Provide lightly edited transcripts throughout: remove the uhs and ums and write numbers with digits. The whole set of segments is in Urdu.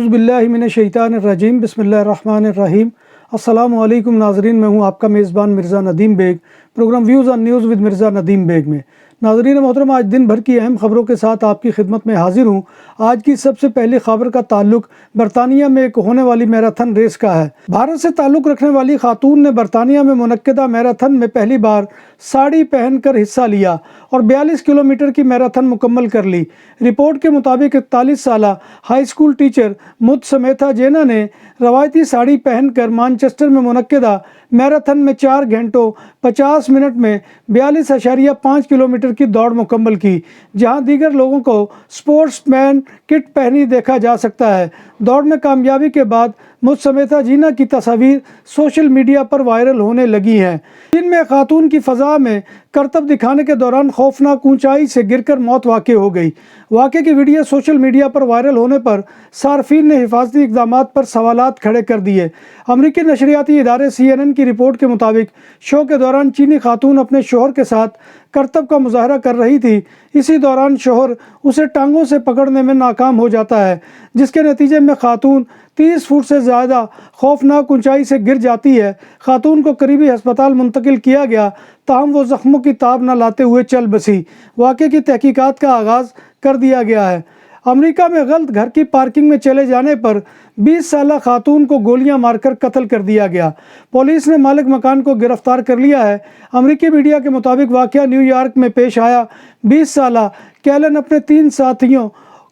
اعوذ باللہ من الشیطان الرجیم بسم اللہ الرحمن الرحیم۔ السلام علیکم ناظرین، میں ہوں آپ کا میزبان Mirza Nadeem Baig, programme views on news with Mirza Nadeem Baig میں۔ ناظرین محترم، آج دن بھر کی اہم خبروں کے ساتھ آپ کی خدمت میں حاضر ہوں۔ آج کی سب سے پہلی خبر کا تعلق برطانیہ میں ایک ہونے والی میراتھن ریس کا ہے۔ بھارت سے تعلق رکھنے والی خاتون نے برطانیہ میں منعقدہ میراتھن میں پہلی بار ساڑی پہن کر حصہ لیا اور 42 کلومیٹر کی میراتھن مکمل کر لی۔ رپورٹ کے مطابق 41 سالہ ہائی اسکول ٹیچر متسمیتا جینا نے روایتی ساڑی پہن کر مانچسٹر میں منعقدہ میراتھن میں 4 گھنٹوں 50 منٹ میں 42.5 کلومیٹر کی دوڑ مکمل کی، جہاں دیگر لوگوں کو سپورٹس مین کٹ پہنی دیکھا جا سکتا ہے۔ دوڑ میں کامیابی کے بعد متسمیتا جینا کی تصاویر سوشل میڈیا پر وائرل ہونے لگی ہیں، جن میں خاتون کی فضا میں کرتب دکھانے کے دوران خوفناک اونچائی سے گر کر موت واقع ہو گئی۔ واقعے کی ویڈیو سوشل میڈیا پر وائرل ہونے پر صارفین نے حفاظتی اقدامات پر سوالات کھڑے کر دیے۔ امریکی نشریاتی ادارے CNN کی رپورٹ کے مطابق شو کے دوران چینی خاتون اپنے شوہر کے ساتھ کرتب کا مظاہرہ کر رہی تھی۔ اسی دوران شوہر اسے ٹانگوں سے پکڑنے میں ناکام ہو جاتا ہے، جس کے نتیجے میں خاتون 30 فٹ سے زیادہ خوفناک اونچائی سے گر جاتی ہے۔ خاتون کو قریبی ہسپتال منتقل کیا گیا، تاہم وہ زخموں کی تاب نہ لاتے ہوئے چل بسی۔ واقعے کی تحقیقات کا آغاز کر دیا گیا ہے۔ امریکہ میں غلط گھر کی پارکنگ میں چلے جانے پر 20 سالہ خاتون کو گولیاں مار کر قتل کر دیا گیا۔ پولیس نے مالک مکان کو گرفتار کر لیا ہے۔ امریکی میڈیا کے مطابق واقعہ نیو یارک میں پیش آیا۔ 20 سالہ کیلن اپنے 3 ساتھیوں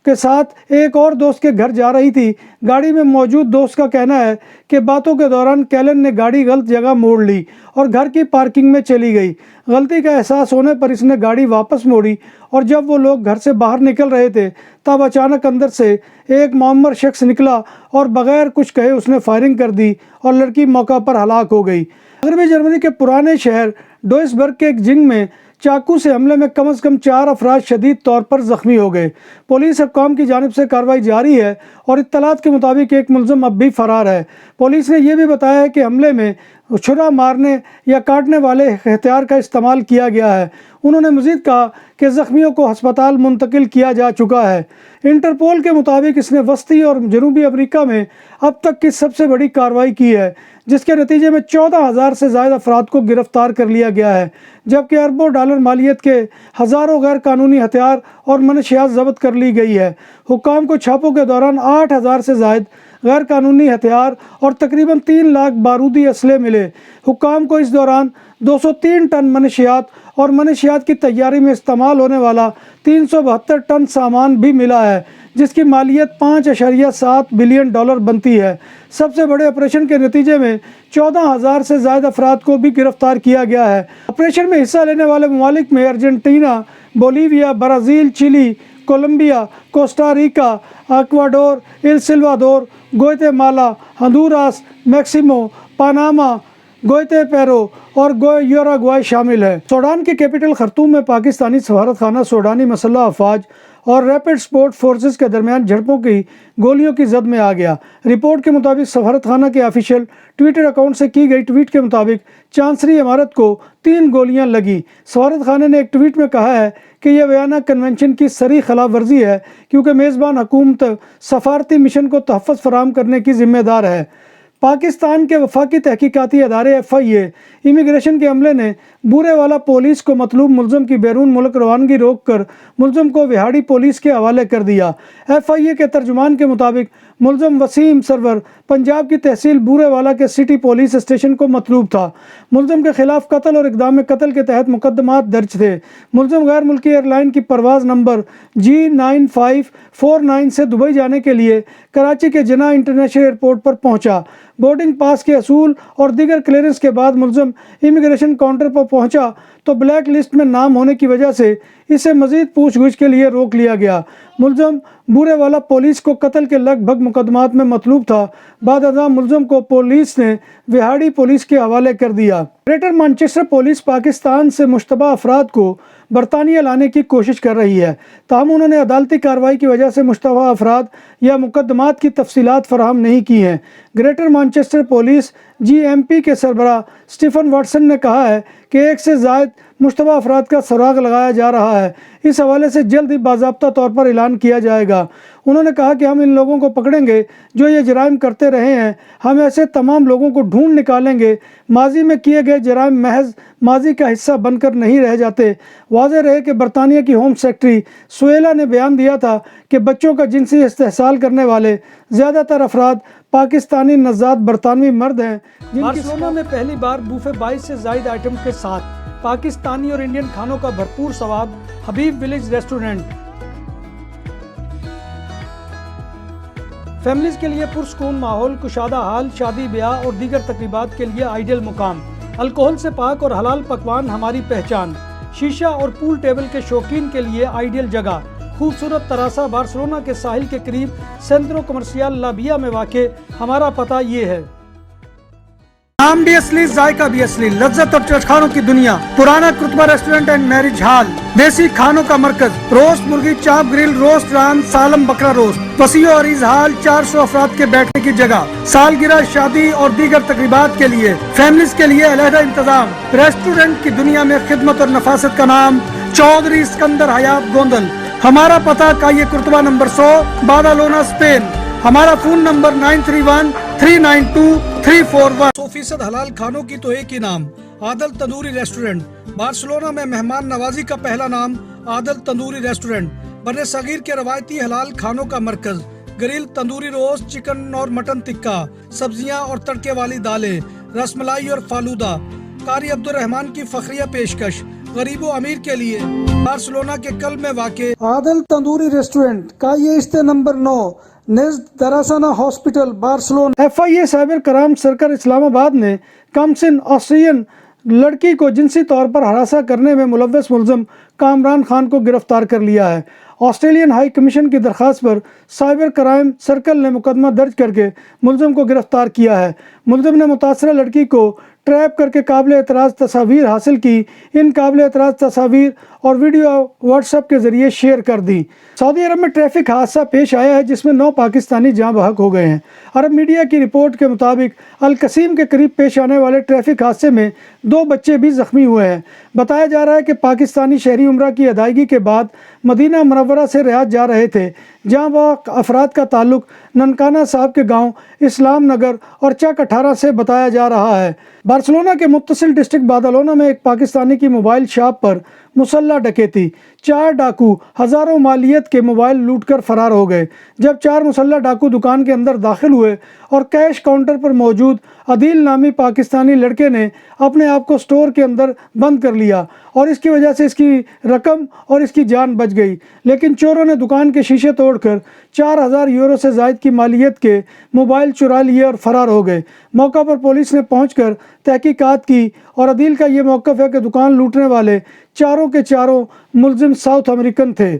کے ساتھ ایک اور دوست کے گھر جا رہی تھی۔ گاڑی میں موجود دوست کا کہنا ہے کہ باتوں کے دوران کیلن نے گاڑی غلط جگہ موڑ لی اور گھر کی پارکنگ میں چلی گئی۔ غلطی کا احساس ہونے پر اس نے گاڑی واپس موڑی اور جب وہ لوگ گھر سے باہر نکل رہے تھے تب اچانک اندر سے ایک معمر شخص نکلا اور بغیر کچھ کہے اس نے فائرنگ کر دی اور لڑکی موقع پر ہلاک ہو گئی۔ مغربی جرمنی کے پرانے شہر ڈوئسبرگ کے ایک جنگ میں چاقو سے حملے میں کم از کم 4 افراد شدید طور پر زخمی ہو گئے۔ پولیس حکام کی جانب سے کارروائی جاری ہے اور اطلاعات کے مطابق ایک ملزم اب بھی فرار ہے۔ پولیس نے یہ بھی بتایا ہے کہ حملے میں چھرا مارنے یا کاٹنے والے ہتھیار کا استعمال کیا گیا ہے۔ انہوں نے مزید کہا کہ زخمیوں کو ہسپتال منتقل کیا جا چکا ہے۔ انٹرپول کے مطابق اس نے وسطی اور جنوبی امریکہ میں اب تک کی سب سے بڑی کارروائی کی ہے، جس کے نتیجے میں 14,000 سے زائد افراد کو گرفتار کر لیا گیا ہے، جبکہ اربوں ڈالر مالیت کے ہزاروں غیر قانونی ہتھیار اور منشیات ضبط کر لی گئی ہے۔ حکام کو چھاپوں کے دوران 8,000 سے زائد غیر قانونی ہتھیار اور تقریباً 3 لاکھ بارودی اسلحے ملے۔ حکام کو اس دوران 203 ٹن منشیات اور منشیات کی تیاری میں استعمال ہونے والا 372 ٹن سامان بھی ملا ہے، جس کی مالیت $5.7 بلین بنتی ہے۔ سب سے بڑے آپریشن کے نتیجے میں 14,000 سے زائد افراد کو بھی گرفتار کیا گیا ہے۔ آپریشن میں حصہ لینے والے ممالک میں Argentina, Bolivia, Brazil, Chile, Colombia, Costa Rica, Ecuador, El Salvador, Guatemala, Honduras, میکسیمو، Panama, گوئتے پیرو اور یوراگوائے شامل ہے۔ سوڈان کی کیپٹل خرطوم میں پاکستانی سفارتخانہ، سوڈانی مسلح افواج اور ریپڈ سپورٹ فورسز کے درمیان جھڑپوں کی گولیوں کی زد میں آ گیا۔ رپورٹ کے مطابق سفارتخانہ کے آفیشیل ٹویٹر اکاؤنٹ سے کی گئی ٹویٹ کے مطابق چانسری عمارت کو 3 گولیاں لگیں۔ سفارتخانے نے ایک ٹویٹ میں کہا ہے کہ یہ بیانہ کنونشن کی صریح خلاف ورزی ہے، کیونکہ میزبان حکومت سفارتی مشن کو تحفظ فراہم کرنے کی ذمہ دار ہے۔ پاکستان کے وفاقی تحقیقاتی ادارے FIA امیگریشن کے عملے نے بورے والا پولیس کو مطلوب ملزم کی بیرون ملک روانگی روک کر ملزم کو وہاڑی پولیس کے حوالے کر دیا۔ FIA کے ترجمان کے مطابق ملزم وسیم سرور پنجاب کی تحصیل بورے والا کے سٹی پولیس اسٹیشن کو مطلوب تھا۔ ملزم کے خلاف قتل اور اقدام قتل کے تحت مقدمات درج تھے۔ ملزم غیر ملکی ایئر لائن کی پرواز نمبر G9549 سے دبئی جانے کے لیے کراچی کے جناح انٹرنیشنل ایئرپورٹ پر پہنچا۔ بورڈنگ پاس کے حصول اور دیگر کلیئرنس کے بعد ملزم امیگریشن کاؤنٹر پر پہنچا تو بلیک لسٹ میں نام ہونے کی وجہ سے اسے مزید پوچھ گچھ کے لیے روک لیا گیا۔ ملزم بورے والا پولیس کو قتل کے لگ بھگ مقدمات میں مطلوب تھا۔ بعد ازاں ملزم کو پولیس نے وہاڑی پولیس کے حوالے کر دیا۔ گریٹر مانچسٹر پولیس پاکستان سے مشتبہ افراد کو برطانیہ لانے کی کوشش کر رہی ہے، تاہم انہوں نے عدالتی کارروائی کی وجہ سے مشتبہ افراد یا مقدمات کی تفصیلات فراہم نہیں کی ہیں۔ گریٹر مانچسٹر پولیس GMP کے سربراہ سٹیفن واٹسن نے کہا ہے کہ 1 سے زائد مشتبہ افراد کا سراغ لگایا جا رہا ہے۔ اس حوالے سے جلد ہی باضابطہ طور پر اعلان کیا جائے گا۔ انہوں نے کہا کہ ہم ان لوگوں کو پکڑیں گے جو یہ جرائم کرتے رہے ہیں، ہم ایسے تمام لوگوں کو ڈھونڈ نکالیں گے۔ ماضی میں کیے گئے جرائم محض ماضی کا حصہ بن کر نہیں رہ جاتے۔ واضح رہے کہ برطانیہ کی ہوم سیکرٹری سویلا نے بیان دیا تھا کہ بچوں کا جنسی استحصال کرنے والے زیادہ تر افراد پاکستانی نژاد برطانوی مرد ہیں۔ بارسلونا میں پہلی بار بوفے 22 سے زائد آئٹم کے ساتھ پاکستانی اور انڈین کھانوں کا بھرپور سواد، حبیب ولیج ریسٹورنٹ۔ فیملیز کے لیے پرسکون ماحول، کشادہ حال، شادی بیاہ اور دیگر تقریبات کے لیے آئیڈیل مقام۔ الکوہل سے پاک اور حلال پکوان ہماری پہچان۔ شیشہ اور پول ٹیبل کے شوقین کے لیے آئیڈیل جگہ۔ خوبصورت تراسا بارسلونا کے ساحل کے قریب سینٹرو کمرشیال لا ویا میں واقع۔ ہمارا پتہ یہ ہے۔ نام بھی اصلی، ذائقہ بھی اصلی، لذت اور چٹخانوں کی دنیا۔ پرانا کرتبہ ریسٹورنٹ اینڈ میرج ہال، دیسی کھانوں کا مرکز، روسٹ مرغی، چاپ گرل، روسٹ ران، سالم بکرا روسٹ، وسیع و عریض ہال، 400 افراد کے بیٹھنے کی جگہ، سالگرہ، شادی اور دیگر تقریبات کے لیے، فیملیز کے لیے علیحدہ انتظام۔ ریسٹورنٹ کی دنیا میں خدمت اور نفاست کا نام چودھری اسکندر حیات گوندل۔ ہمارا پتہ کائیے کرتبہ نمبر 100، بادالونا، اسپین۔ ہمارا فون نمبر 9313923441۔ 100% حلال کھانوں کی تو ایک ہی نام، عادل تندوری ریسٹورنٹ۔ بارسلونا میں مہمان نوازی کا پہلا نام عادل تندوری ریسٹورنٹ، بر صغیر کے روایتی حلال کھانوں کا مرکز۔ گرل، تندوری روسٹ، چکن اور مٹن ٹکا، سبزیاں اور تڑکے والی دالیں، رس ملائی اور فالودہ۔ قاری عبد الرحمن کی فخریہ پیشکش، غریب و امیر کے لیے۔ بارسلونا کے قلب میں واقع عادل تندوری ریسٹورنٹ، کائیے اشتے نمبر 9، نزد دراسانہ hospital, Barcelona. FIA cyber crime circle Islamabad نے کم سن آسٹریلین لڑکی کو جنسی طور پر ہراساں کرنے میں ملوث ملزم کامران خان کو گرفتار کر لیا ہے۔ آسٹریلین ہائی کمیشن کی درخواست پر سائبر کرائم سرکل نے مقدمہ درج کر کے ملزم کو گرفتار کیا ہے۔ ملزم نے متاثرہ لڑکی کو ٹریپ کر کے قابل اعتراض تصاویر حاصل کی۔ ان قابل اعتراض تصاویر اور ویڈیو واٹس ایپ کے ذریعے شیئر کر دی۔ سعودی عرب میں ٹریفک حادثہ پیش آیا ہے جس میں 9 پاکستانی جاں بحق ہو گئے ہیں۔ عرب میڈیا کی رپورٹ کے مطابق القصیم کے قریب پیش آنے والے ٹریفک حادثے میں 2 بچے بھی زخمی ہوئے ہیں۔ بتایا جا رہا ہے کہ پاکستانی شہری عمرہ کی ادائیگی کے بعد مدینہ منورہ سے ریاض جا رہے تھے۔ جاں بحق افراد کا تعلق ننکانہ صاحب کے گاؤں اسلام نگر اور چک 18 سے بتایا جا رہا ہے۔ بارسلونا کے متصل ڈسٹرکٹ بادالونا میں ایک پاکستانی کی موبائل شاپ پر مسلح ڈکیتی، 4 ڈاکو ہزاروں مالیت کے موبائل لوٹ کر فرار ہو گئے۔ جب 4 مسلح ڈاکو دکان کے اندر داخل ہوئے اور کیش کاؤنٹر پر موجود عدیل نامی پاکستانی لڑکے نے اپنے آپ کو سٹور کے اندر بند کر لیا اور اس کی وجہ سے اس کی رقم اور اس کی جان بچ گئی، لیکن چوروں نے دکان کے شیشے توڑ کر 4000 یورو سے زائد کی مالیت کے موبائل چرا لیے اور فرار ہو گئے۔ موقع پر پولیس نے پہنچ کر تحقیقات کی اور عدیل کا یہ موقف ہے کہ دکان لوٹنے والے چاروں کے چاروں ملزم ساؤتھ امریکن تھے۔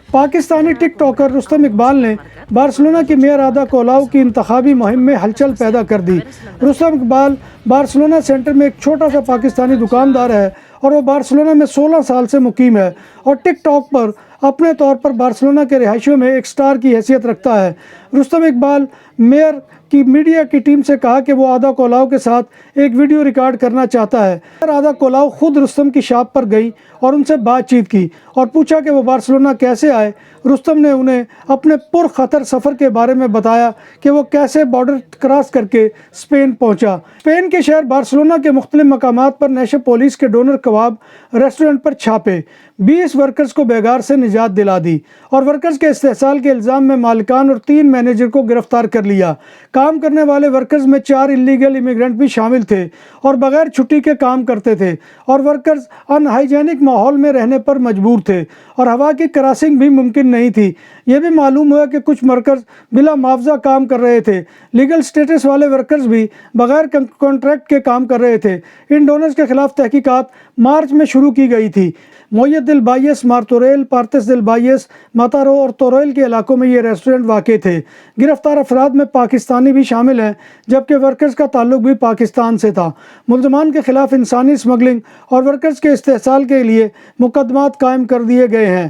پاکستانی ٹک ٹاکر رستم اقبال نے بارسلونا کی میئر عادا کولاؤ کی انتخابی مہم میں ہلچل پیدا کر دی۔ رستم اقبال بارسلونا سینٹر میں ایک چھوٹا سا پاکستانی دکاندار ہے اور وہ بارسلونا میں 16 سال سے مقیم ہے اور ٹک ٹاک پر اپنے طور پر بارسلونا کے رہائشیوں میں ایک سٹار کی حیثیت رکھتا ہے۔ رستم اقبال میئر کی میڈیا کی ٹیم سے کہا کہ وہ عادا کولاؤ کے ساتھ ایک ویڈیو ریکارڈ کرنا چاہتا ہے۔ عادا کولاؤ خود رستم کی شاپ پر گئی اور ان سے بات چیت کی اور پوچھا کہ وہ بارسلونا کیسے آئے۔ رستم نے انہیں اپنے پرخطر سفر کے بارے میں بتایا کہ وہ کیسے بارڈر کراس کر کے اسپین پہنچا۔ اسپین کے شہر بارسلونا کے مختلف مقامات پر نیشنل پولیس کے ڈونر کباب ریسٹورنٹ پر چھاپے، 20 ورکرز کو بیگار سے نجات دلا دی اور ورکرز کے استحصال کے الزام میں مالکان اور 3 مینیجر کو گرفتار کر لیا۔ کام کرنے والے ورکرز میں 4 انلیگل امیگرنٹ بھی شامل تھے اور بغیر چھٹی کے کام کرتے تھے اور ورکرز ان ہائیجینک ماحول میں رہنے پر مجبور تھے اور ہوا کی کراسنگ بھی ممکن نہیں تھی۔ یہ بھی معلوم ہوا کہ کچھ ورکرز بلا معاوضہ کام کر رہے تھے۔ لیگل سٹیٹس والے ورکرز بھی بغیر کانٹریکٹ کے کام کر رہے تھے۔ ان ڈونرز کے خلاف تحقیقات مارچ میں شروع کی گئی تھی۔ مویت دل بائیس، مارتوریل، پارتس دل بائیس، ماتارو اور تورویل کے علاقوں میں یہ ریسٹورنٹ واقع تھے۔ گرفتار افراد میں پاکستانی بھی شامل ہیں جبکہ ورکرز کا تعلق بھی پاکستان سے تھا۔ ملزمان کے خلاف انسانی اسمگلنگ اور ورکرز کے استحصال کے لیے مقدمات قائم کر دیے گئے ہیں۔